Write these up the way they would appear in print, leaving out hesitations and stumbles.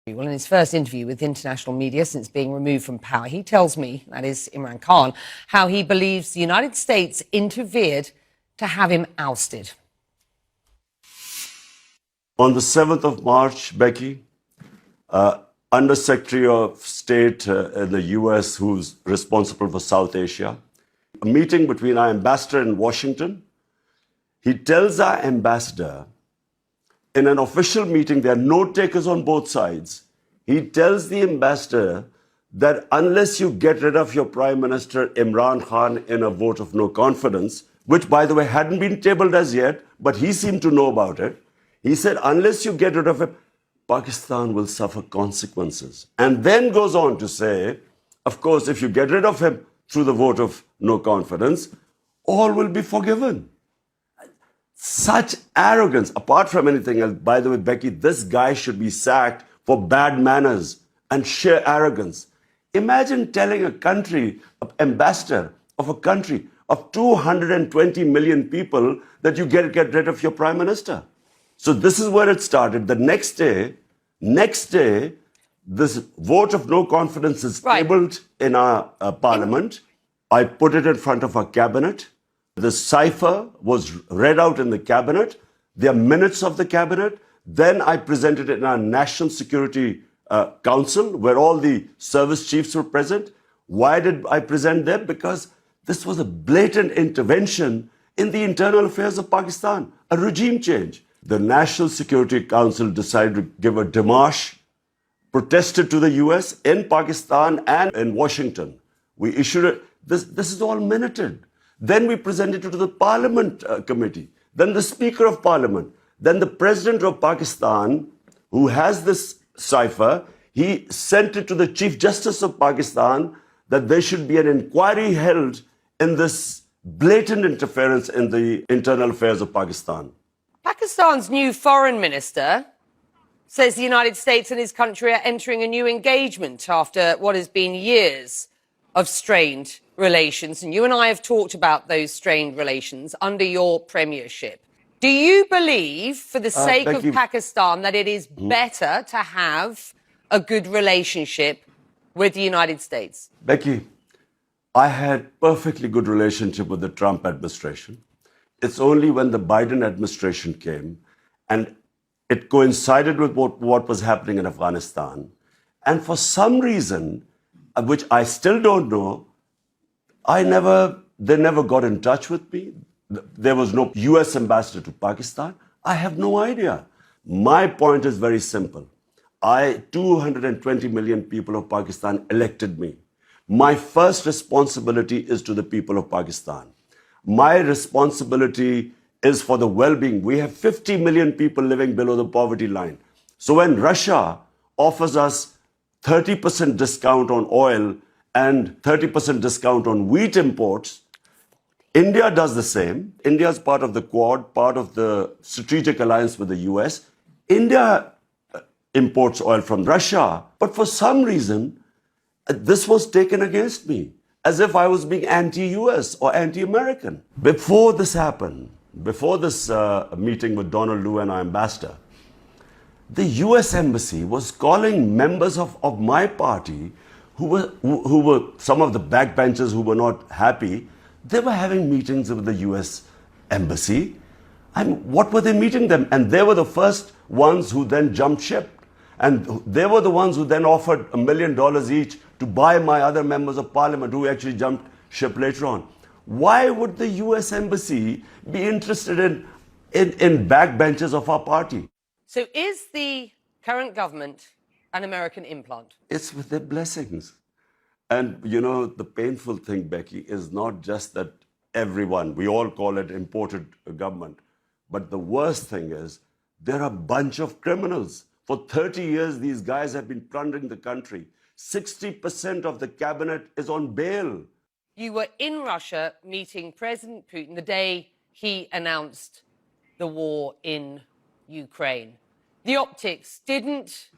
Well, in his first interview with international media since being removed from power, he tells me, that is Imran Khan, how he believes the United States interfered to have him ousted. On the 7th of March, Becky, Under Secretary of State in the US, who's responsible for South Asia, a meeting between our ambassador in Washington. He tells our ambassador, in an official meeting, there are note takers on both sides. He tells the ambassador that unless you get rid of your Prime Minister Imran Khan in a vote of no confidence, which, by the way, hadn't been tabled as yet, but he seemed to know about it, he said, unless you get rid of him, Pakistan will suffer consequences. And then goes on to say, of course, if you get rid of him through the vote of no confidence, all will be forgiven. Such arrogance, apart from anything else. By the way, Becky, this guy should be sacked for bad manners and sheer arrogance. Imagine telling a country, an ambassador of a country of 220 million people that you get rid of your prime minister. So this is where it started. The next day, this vote of no confidence is tabled in our parliament. I put it in front of our cabinet. The cipher was read out in the cabinet. There are minutes of the cabinet. Then I presented it in our National Security Council, where all the service chiefs were present. Why did I present them? Because this was a blatant intervention in the internal affairs of Pakistan, a regime change. The National Security Council decided to give a démarche, protested to the US in Pakistan and in Washington. We issued it. This is all minuted. Then we presented it to the Parliament Committee, then the Speaker of Parliament, then the President of Pakistan, who has this cipher, he sent it to the Chief Justice of Pakistan that there should be an inquiry held in this blatant interference in the internal affairs of Pakistan. Pakistan's new foreign minister says the United States and his country are entering a new engagement after what has been years of strained relations. And you and I have talked about those strained relations under your premiership. Do you believe, for the sake Becky, of Pakistan, that it is better to have a good relationship with the United States? Becky, I had perfectly good relationship with the Trump administration. It's only when the Biden administration came and it coincided with what was happening in Afghanistan. And for some reason, which I still don't know, they never got in touch with me. There was no US ambassador to Pakistan. I have no idea. My point is very simple. 220 million people of Pakistan elected me. My first responsibility is to the people of Pakistan. My responsibility is for the well-being. We have 50 million people living below the poverty line. So when Russia offers us 30% discount on oil and 30% discount on wheat imports, India does the same. India is part of the Quad, part of the strategic alliance with the US. India imports oil from Russia, but for some reason, this was taken against me, as if I was being anti-US or anti-American. Before this happened, before this meeting with Donald Lu and our ambassador, the US Embassy was calling members of my party who were some of the backbenchers who were not happy. They were having meetings with the US Embassy. What were they meeting them? And they were the first ones who then jumped ship. And they were the ones who then offered $1 million each to buy my other members of parliament who actually jumped ship later on. Why would the US Embassy be interested in backbenchers of our party? So is the current government an American implant? It's with their blessings. And, you know, the painful thing, Becky, is not just that everyone, we all call it imported government. But the worst thing is there are a bunch of criminals. For 30 years, these guys have been plundering the country. 60% of the cabinet is on bail. You were in Russia meeting President Putin the day he announced the war in Ukraine. The optics didn't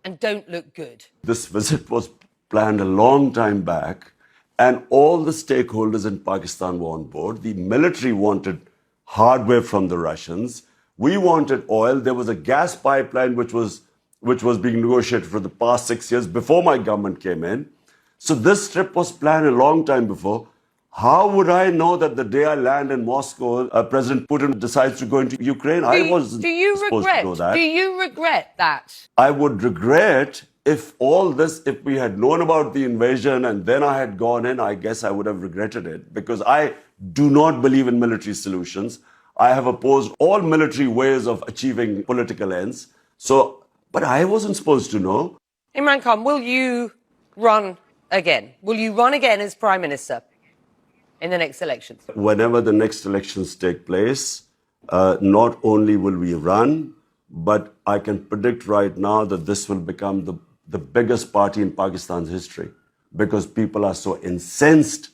and don't look good. This visit was planned a long time back, and all the stakeholders in Pakistan were on board. The military wanted hardware from the Russians. We wanted oil. There was a gas pipeline which was which was being negotiated for the past 6 years before my government came in. So this trip was planned a long time before. How would I know that the day I land in Moscow, President Putin decides to go into Ukraine? I wasn't supposed to know that. Do you regret that? I would regret if all this, if we had known about the invasion and then I had gone in, I guess I would have regretted it, because I do not believe in military solutions. I have opposed all military ways of achieving political ends. So, but I wasn't supposed to know. Imran Khan, will you run again? Will you run again as Prime Minister in the next elections? Whenever the next elections take place, not only will we run, but I can predict right now that this will become the biggest party in Pakistan's history, because people are so incensed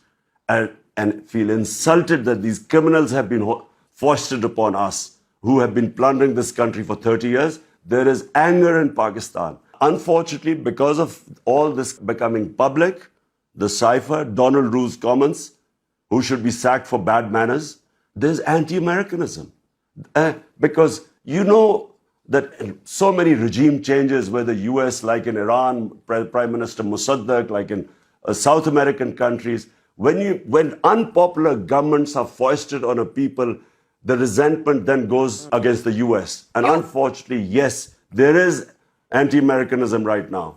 and feel insulted that these criminals have been foisted upon us, who have been plundering this country for 30 years. There is anger in Pakistan. Unfortunately, because of all this becoming public, the cipher, Donald Rue's comments, who should be sacked for bad manners, there's anti-Americanism. Because you know that so many regime changes, whether US, like in Iran, Prime Minister Mossadegh, like in South American countries, when unpopular governments are foisted on a people, the resentment then goes against the US. And unfortunately, yes, there is anti-Americanism right now.